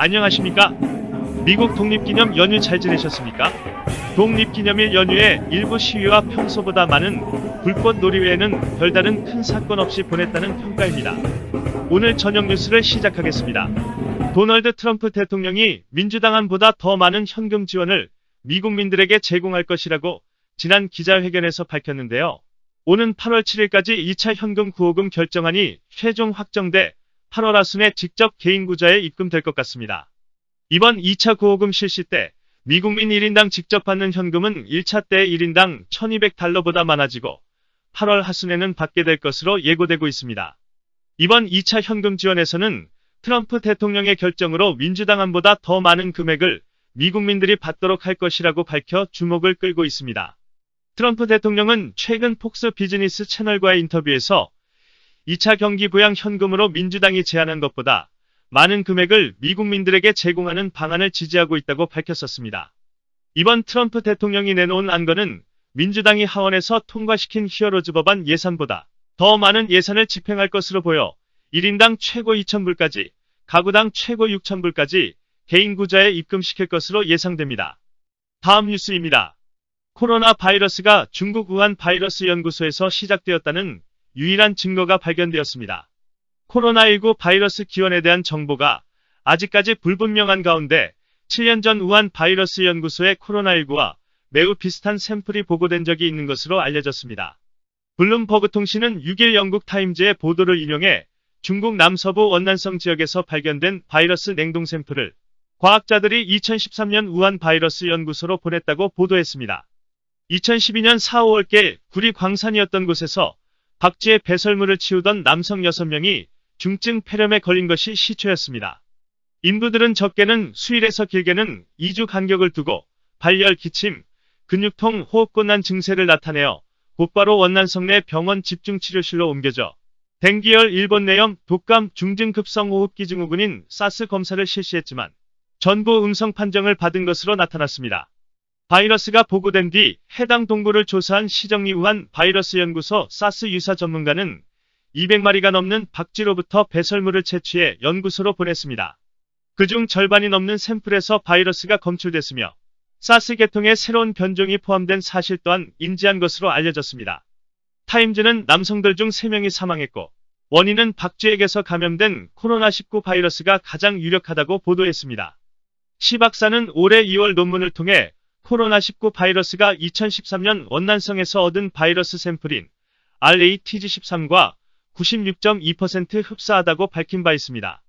안녕하십니까? 미국 독립기념 연휴 잘 지내셨습니까? 독립기념일 연휴에 일부 시위와 평소보다 많은 불꽃 놀이회에는 별다른 큰 사건 없이 보냈다는 평가입니다. 오늘 저녁 뉴스를 시작하겠습니다. 도널드 트럼프 대통령이 민주당안보다 더 많은 현금 지원을 미국민들에게 제공할 것이라고 지난 기자회견에서 밝혔는데요. 오는 8월 7일까지 2차 현금 구호금 결정안이 최종 확정돼 8월 하순에 직접 개인 구좌에 입금될 것 같습니다. 이번 2차 구호금 실시 때 미국민 1인당 직접 받는 현금은 1차 때 1인당 $1,200보다 많아지고 8월 하순에는 받게 될 것으로 예고되고 있습니다. 이번 2차 현금 지원에서는 트럼프 대통령의 결정으로 민주당안보다 더 많은 금액을 미국민들이 받도록 할 것이라고 밝혀 주목을 끌고 있습니다. 트럼프 대통령은 최근 폭스 비즈니스 채널과의 인터뷰에서 2차 경기 부양 현금으로 민주당이 제안한 것보다 많은 금액을 미국민들에게 제공하는 방안을 지지하고 있다고 밝혔었습니다. 이번 트럼프 대통령이 내놓은 안건은 민주당이 하원에서 통과시킨 히어로즈 법안 예산보다 더 많은 예산을 집행할 것으로 보여 1인당 최고 2,000불까지, 가구당 최고 6,000불까지 개인 구좌에 입금시킬 것으로 예상됩니다. 다음 뉴스입니다. 코로나 바이러스가 중국 우한 바이러스 연구소에서 시작되었다는 유일한 증거가 발견되었습니다. 코로나19 바이러스 기원에 대한 정보가 아직까지 불분명한 가운데 7년 전 우한 바이러스 연구소의 코로나19와 매우 비슷한 샘플이 보고된 적이 있는 것으로 알려졌습니다. 블룸버그 통신은 6일 영국 타임즈의 보도를 인용해 중국 남서부 원난성 지역에서 발견된 바이러스 냉동 샘플을 과학자들이 2013년 우한 바이러스 연구소로 보냈다고 보도했습니다. 2012년 4, 5월께 구리 광산이었던 곳에서 박쥐의 배설물을 치우던 남성 6명이 중증 폐렴에 걸린 것이 시초였습니다. 인부들은 적게는 수일에서 길게는 2주 간격을 두고 발열, 기침, 근육통, 호흡곤란 증세를 나타내어 곧바로 원난성 내 병원 집중치료실로 옮겨져 댕기열, 일본내염, 독감, 중증급성호흡기 증후군인 사스 검사를 실시했지만 전부 음성 판정을 받은 것으로 나타났습니다. 바이러스가 보고된 뒤 해당 동부를 조사한 시정리 우한 바이러스 연구소 사스 유사 전문가는 200마리가 넘는 박쥐로부터 배설물을 채취해 연구소로 보냈습니다. 그중 절반이 넘는 샘플에서 바이러스가 검출됐으며 사스 계통의 새로운 변종이 포함된 사실 또한 인지한 것으로 알려졌습니다. 타임즈는 남성들 중 3명이 사망했고 원인은 박쥐에게서 감염된 코로나19 바이러스가 가장 유력하다고 보도했습니다. 시 박사는 올해 2월 논문을 통해 코로나19 바이러스가 2013년 원난성에서 얻은 바이러스 샘플인 RATG13과 96.2% 흡사하다고 밝힌 바 있습니다.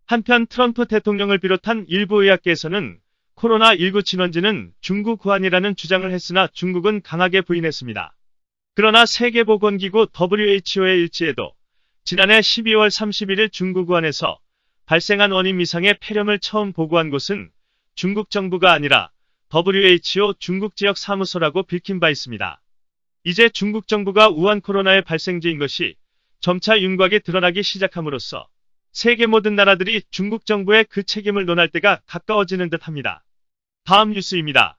한편 트럼프 대통령을 비롯한 일부 의학계에서는 코로나19 진원지는 중국 우한이라는 주장을 했으나 중국은 강하게 부인했습니다. 그러나 세계보건기구 WHO의 일지에도 지난해 12월 31일 중국 우한에서 발생한 원인 미상의 폐렴을 처음 보고한 곳은 중국 정부가 아니라 WHO 중국 지역 사무소라고 밝힌 바 있습니다. 이제 중국 정부가 우한 코로나의 발생지인 것이 점차 윤곽이 드러나기 시작함으로써 세계 모든 나라들이 중국 정부의 그 책임을 논할 때가 가까워지는 듯합니다. 다음 뉴스입니다.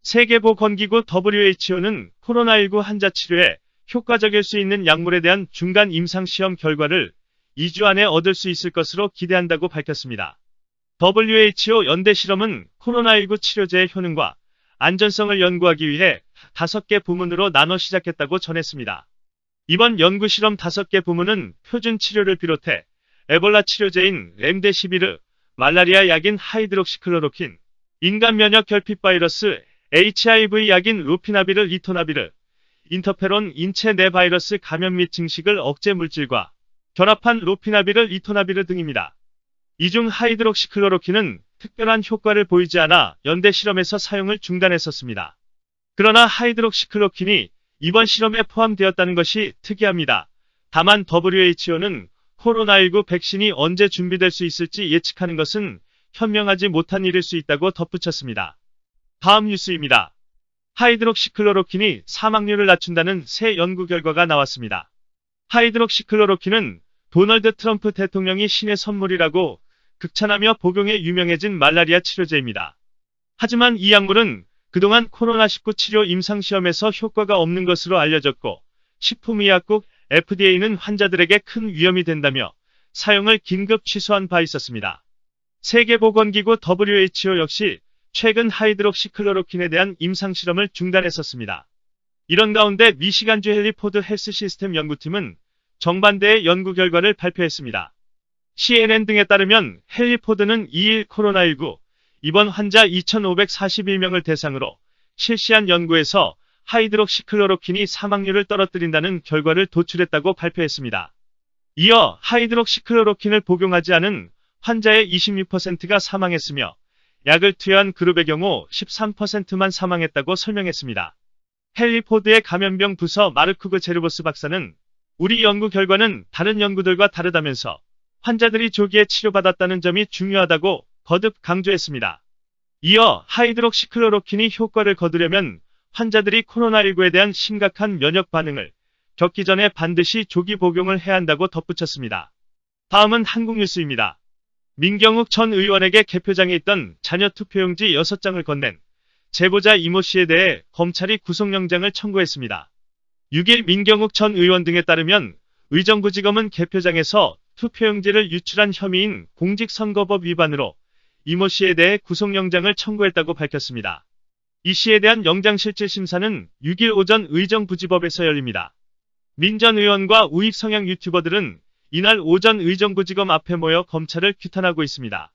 세계보건기구 WHO는 코로나19 환자 치료에 효과적일 수 있는 약물에 대한 중간 임상시험 결과를 2주 안에 얻을 수 있을 것으로 기대한다고 밝혔습니다. WHO 연대실험은 코로나19 치료제의 효능과 안전성을 연구하기 위해 5개 부문으로 나눠 시작했다고 전했습니다. 이번 연구실험 5개 부문은 표준 치료를 비롯해 에볼라 치료제인 렘데시비르, 말라리아 약인 하이드록시클로로킨, 인간 면역 결핍 바이러스 HIV 약인 루피나비르, 리토나비르, 인터페론 인체 내 바이러스 감염 및 증식을 억제 물질과 결합한 루피나비르, 리토나비르 등입니다. 이 중 하이드록시클로로킨은 특별한 효과를 보이지 않아 연대 실험에서 사용을 중단했었습니다. 그러나 하이드록시클로킨이 이번 실험에 포함되었다는 것이 특이합니다. 다만 WHO는 코로나19 백신이 언제 준비될 수 있을지 예측하는 것은 현명하지 못한 일일 수 있다고 덧붙였습니다. 다음 뉴스입니다. 하이드록시클로로킨이 사망률을 낮춘다는 새 연구 결과가 나왔습니다. 하이드록시클로로킨은 도널드 트럼프 대통령이 신의 선물이라고 극찬하며 복용에 유명해진 말라리아 치료제입니다. 하지만 이 약물은 그동안 코로나19 치료 임상시험에서 효과가 없는 것으로 알려졌고 식품의약국 FDA는 환자들에게 큰 위험이 된다며 사용을 긴급 취소한 바 있었습니다. 세계보건기구 WHO 역시 최근 하이드록시클로로킨에 대한 임상실험을 중단했었습니다. 이런 가운데 미시간주 헨리포드 헬스 시스템 연구팀은 정반대의 연구 결과를 발표했습니다. CNN 등에 따르면 헨리포드는 2일 코로나19 입원 환자 2,541명을 대상으로 실시한 연구에서 하이드록시클로로킨이 사망률을 떨어뜨린다는 결과를 도출했다고 발표했습니다. 이어 하이드록시클로로킨을 복용하지 않은 환자의 26%가 사망했으며 약을 투여한 그룹의 경우 13%만 사망했다고 설명했습니다. 헨리포드의 감염병 부서 마르쿠그 제르보스 박사는 우리 연구 결과는 다른 연구들과 다르다면서 환자들이 조기에 치료받았다는 점이 중요하다고 거듭 강조했습니다. 이어 하이드록시클로로킨이 효과를 거두려면 환자들이 코로나19에 대한 심각한 면역 반응을 겪기 전에 반드시 조기 복용을 해야 한다고 덧붙였습니다. 다음은 한국 뉴스입니다. 민경욱 전 의원에게 개표장에 있던 자녀 투표용지 6장을 건넨 제보자 이모 씨에 대해 검찰이 구속영장을 청구했습니다. 6일 민경욱 전 의원 등에 따르면 의정부지검은 개표장에서 투표용지를 유출한 혐의인 공직선거법 위반으로 이모 씨에 대해 구속영장을 청구했다고 밝혔습니다. 이 씨에 대한 영장실질심사는 6일 오전 의정부지법에서 열립니다. 민 전 의원과 우익 성향 유튜버들은 이날 오전 의정부지검 앞에 모여 검찰을 규탄하고 있습니다.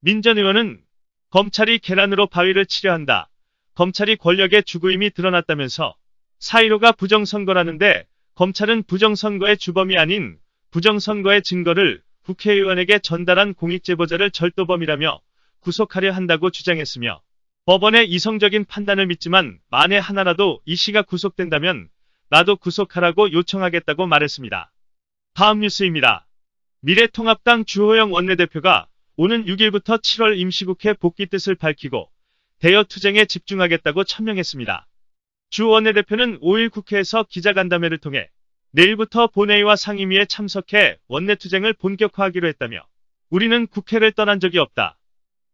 민 전 의원은 검찰이 계란으로 바위를 치려 한다. 검찰이 권력의 주구임이 드러났다면서 4.15가 부정선거라는데 검찰은 부정선거의 주범이 아닌 부정선거의 증거를 국회의원에게 전달한 공익제보자를 절도범이라며 구속하려 한다고 주장했으며 법원의 이성적인 판단을 믿지만 만에 하나라도 이 씨가 구속된다면 나도 구속하라고 요청하겠다고 말했습니다. 다음 뉴스입니다. 미래통합당 주호영 원내대표가 오는 6일부터 7월 임시국회 복귀 뜻을 밝히고 대여 투쟁에 집중하겠다고 천명했습니다. 주 원내대표는 5일 국회에서 기자간담회를 통해 내일부터 본회의와 상임위에 참석해 원내투쟁을 본격화하기로 했다며 우리는 국회를 떠난 적이 없다.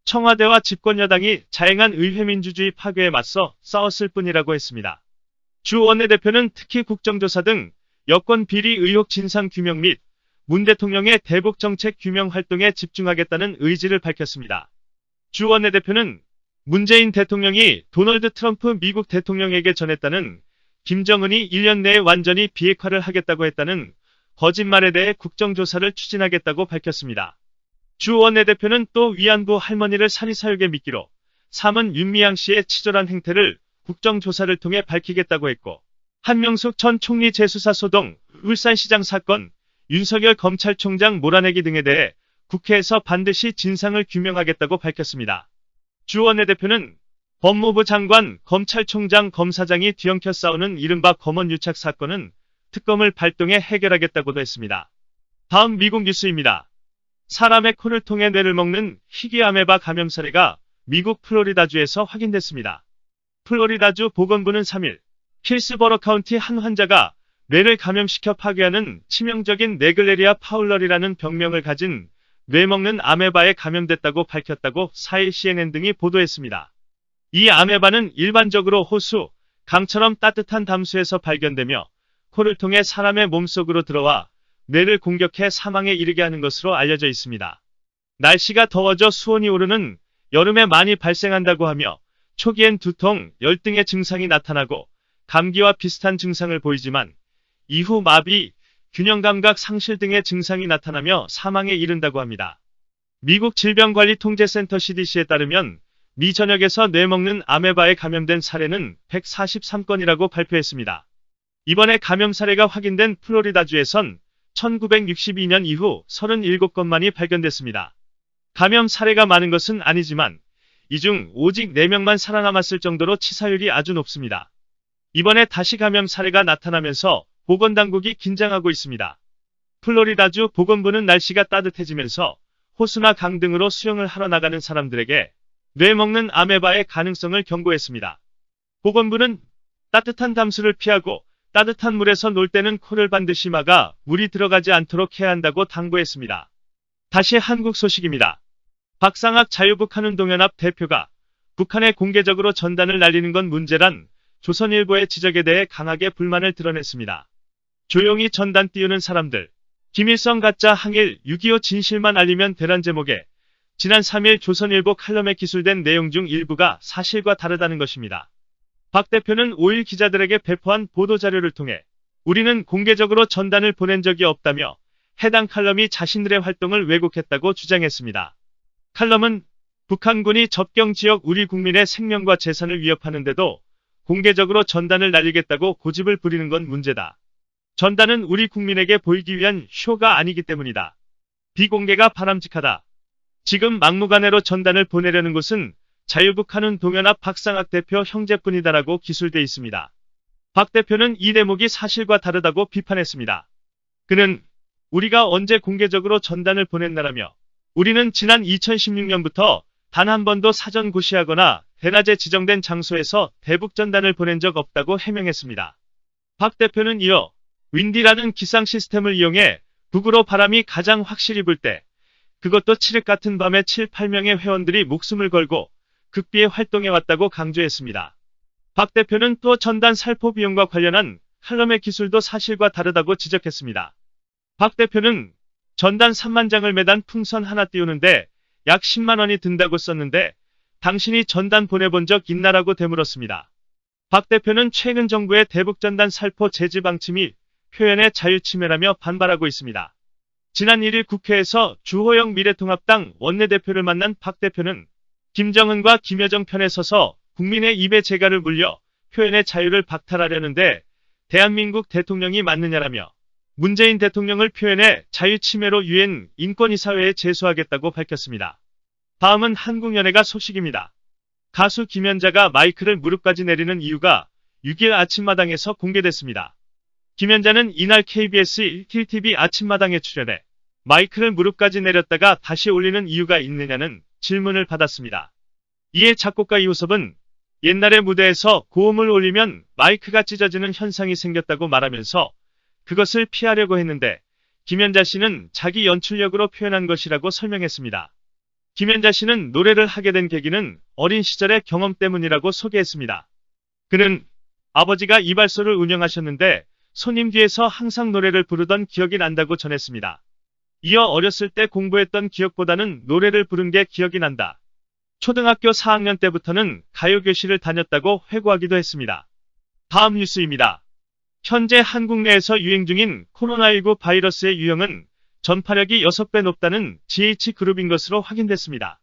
청와대와 집권여당이 자행한 의회민주주의 파괴에 맞서 싸웠을 뿐이라고 했습니다. 주 원내대표는 특히 국정조사 등 여권 비리 의혹 진상규명 및 문 대통령의 대북정책 규명 활동에 집중하겠다는 의지를 밝혔습니다. 주 원내대표는 문재인 대통령이 도널드 트럼프 미국 대통령에게 전했다는 김정은이 1년 내에 완전히 비핵화를 하겠다고 했다는 거짓말에 대해 국정조사를 추진하겠다고 밝혔습니다. 주 원내대표는 또 위안부 할머니를 사리사욕에 미끼로 삼은 윤미향 씨의 치졸한 행태를 국정조사를 통해 밝히겠다고 했고 한명숙 전 총리 재수사 소동, 울산시장 사건, 윤석열 검찰총장 몰아내기 등에 대해 국회에서 반드시 진상을 규명하겠다고 밝혔습니다. 주 원내대표는 법무부 장관, 검찰총장, 검사장이 뒤엉켜 싸우는 이른바 검언유착 사건은 특검을 발동해 해결하겠다고도 했습니다. 다음 미국 뉴스입니다. 사람의 코를 통해 뇌를 먹는 희귀 아메바 감염 사례가 미국 플로리다주에서 확인됐습니다. 플로리다주 보건부는 3일 힐스버러 카운티 한 환자가 뇌를 감염시켜 파괴하는 치명적인 네글레리아 파울러리라는 병명을 가진 뇌 먹는 아메바에 감염됐다고 밝혔다고 4일 CNN 등이 보도했습니다. 이 아메바는 일반적으로 호수, 강처럼 따뜻한 담수에서 발견되며 코를 통해 사람의 몸속으로 들어와 뇌를 공격해 사망에 이르게 하는 것으로 알려져 있습니다. 날씨가 더워져 수온이 오르는 여름에 많이 발생한다고 하며 초기엔 두통, 열등의 증상이 나타나고 감기와 비슷한 증상을 보이지만 이후 마비, 균형감각 상실 등의 증상이 나타나며 사망에 이른다고 합니다. 미국 질병관리통제센터 CDC에 따르면 미 전역에서 뇌 먹는 아메바에 감염된 사례는 143건이라고 발표했습니다. 이번에 감염 사례가 확인된 플로리다주에선 1962년 이후 37건만이 발견됐습니다. 감염 사례가 많은 것은 아니지만 이 중 오직 4명만 살아남았을 정도로 치사율이 아주 높습니다. 이번에 다시 감염 사례가 나타나면서 보건당국이 긴장하고 있습니다. 플로리다주 보건부는 날씨가 따뜻해지면서 호수나 강 등으로 수영을 하러 나가는 사람들에게 뇌 먹는 아메바의 가능성을 경고했습니다. 보건부는 따뜻한 담수를 피하고 따뜻한 물에서 놀 때는 코를 반드시 막아 물이 들어가지 않도록 해야 한다고 당부했습니다. 다시 한국 소식입니다. 박상학 자유북한운동연합 대표가 북한에 공개적으로 전단을 날리는 건 문제란 조선일보의 지적에 대해 강하게 불만을 드러냈습니다. 조용히 전단 띄우는 사람들, 김일성 가짜 항일 6.25 진실만 알리면 되란 제목의 지난 3일 조선일보 칼럼에 기술된 내용 중 일부가 사실과 다르다는 것입니다. 박 대표는 5일 기자들에게 배포한 보도자료를 통해 우리는 공개적으로 전단을 보낸 적이 없다며 해당 칼럼이 자신들의 활동을 왜곡했다고 주장했습니다. 칼럼은 북한군이 접경 지역 우리 국민의 생명과 재산을 위협하는데도 공개적으로 전단을 날리겠다고 고집을 부리는 건 문제다. 전단은 우리 국민에게 보이기 위한 쇼가 아니기 때문이다. 비공개가 바람직하다. 지금 막무가내로 전단을 보내려는 곳은 자유북한은 동연합 박상학 대표 형제뿐이다라고 기술돼 있습니다. 박 대표는 이 대목이 사실과 다르다고 비판했습니다. 그는 우리가 언제 공개적으로 전단을 보냈나라며 우리는 지난 2016년부터 단 한 번도 사전 고시하거나 대낮에 지정된 장소에서 대북 전단을 보낸 적 없다고 해명했습니다. 박 대표는 이어 윈디라는 기상 시스템을 이용해 북으로 바람이 가장 확실히 불 때 그것도 칠흑 같은 밤에 7, 8명의 회원들이 목숨을 걸고 극비에 활동해왔다고 강조했습니다. 박 대표는 또 전단 살포 비용과 관련한 칼럼의 기술도 사실과 다르다고 지적했습니다. 박 대표는 전단 3만 장을 매단 풍선 하나 띄우는데 약 10만 원이 든다고 썼는데 당신이 전단 보내본 적 있나라고 되물었습니다. 박 대표는 최근 정부의 대북 전단 살포 제지 방침이 표현의 자유 침해라며 반발하고 있습니다. 지난 1일 국회에서 주호영 미래통합당 원내대표를 만난 박 대표는 김정은과 김여정 편에 서서 국민의 입에 재갈을 물려 표현의 자유를 박탈하려는데 대한민국 대통령이 맞느냐라며 문재인 대통령을 표현의 자유 침해로 유엔 인권이사회에 제소하겠다고 밝혔습니다. 다음은 한국연예가 소식입니다. 가수 김연자가 마이크를 무릎까지 내리는 이유가 6일 아침마당에서 공개됐습니다. 김연자는 이날 KBS 1TV 아침마당에 출연해 마이크를 무릎까지 내렸다가 다시 올리는 이유가 있느냐는 질문을 받았습니다. 이에 작곡가 이호섭은 옛날에 무대에서 고음을 올리면 마이크가 찢어지는 현상이 생겼다고 말하면서 그것을 피하려고 했는데 김연자 씨는 자기 연출력으로 표현한 것이라고 설명했습니다. 김연자 씨는 노래를 하게 된 계기는 어린 시절의 경험 때문이라고 소개했습니다. 그는 아버지가 이발소를 운영하셨는데 손님 뒤에서 항상 노래를 부르던 기억이 난다고 전했습니다. 이어 어렸을 때 공부했던 기억보다는 노래를 부른 게 기억이 난다. 초등학교 4학년 때부터는 가요교실을 다녔다고 회고하기도 했습니다. 다음 뉴스입니다. 현재 한국 내에서 유행 중인 코로나19 바이러스의 유형은 전파력이 6배 높다는 GH그룹인 것으로 확인됐습니다.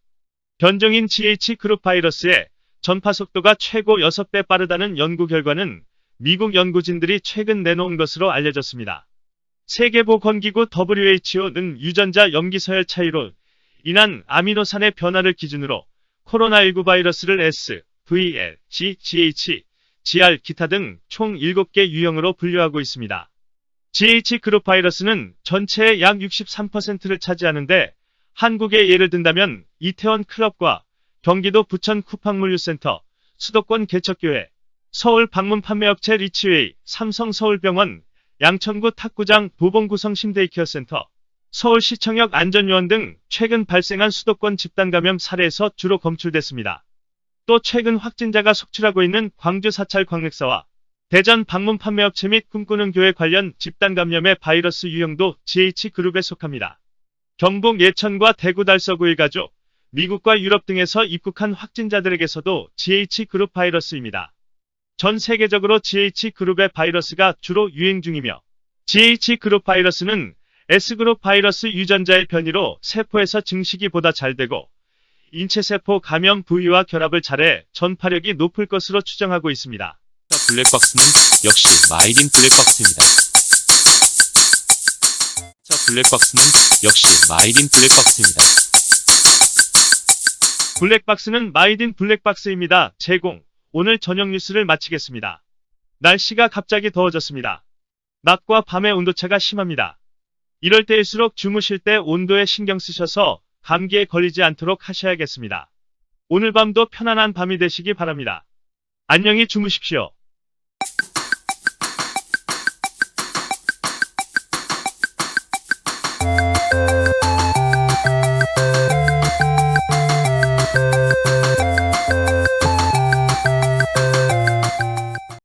변종인 GH그룹 바이러스의 전파 속도가 최고 6배 빠르다는 연구 결과는 미국 연구진들이 최근 내놓은 것으로 알려졌습니다. 세계보건기구 WHO는 유전자 염기 서열 차이로 인한 아미노산의 변화를 기준으로 코로나19 바이러스를 S, V, L, G, GH, GR, 기타 등 총 7개 유형으로 분류하고 있습니다. GH그룹 바이러스는 전체의 약 63%를 차지하는데 한국의 예를 든다면 이태원 클럽과 경기도 부천 쿠팡물류센터, 수도권 개척교회, 서울 방문 판매업체 리치웨이, 삼성 서울병원, 양천구 탁구장 도봉구성 심데이케어센터, 서울시청역 안전요원 등 최근 발생한 수도권 집단감염 사례에서 주로 검출됐습니다. 또 최근 확진자가 속출하고 있는 광주 사찰 광역사와 대전 방문 판매업체 및 꿈꾸는 교회 관련 집단감염의 바이러스 유형도 GH그룹에 속합니다. 경북 예천과 대구 달서구 일가족, 미국과 유럽 등에서 입국한 확진자들에게서도 GH그룹 바이러스입니다. 전 세계적으로 GH그룹의 바이러스가 주로 유행 중이며 GH그룹 바이러스는 S그룹 바이러스 유전자의 변이로 세포에서 증식이 보다 잘 되고 인체세포 감염 부위와 결합을 잘해 전파력이 높을 것으로 추정하고 있습니다. 블랙박스는 역시 마이딘 블랙박스입니다. 블랙박스는 역시 마이딘 블랙박스입니다. 블랙박스는 마이딘 블랙박스입니다. 제공. 오늘 저녁 뉴스를 마치겠습니다. 날씨가 갑자기 더워졌습니다. 낮과 밤의 온도차가 심합니다. 이럴 때일수록 주무실 때 온도에 신경 쓰셔서 감기에 걸리지 않도록 하셔야겠습니다. 오늘 밤도 편안한 밤이 되시기 바랍니다. 안녕히 주무십시오.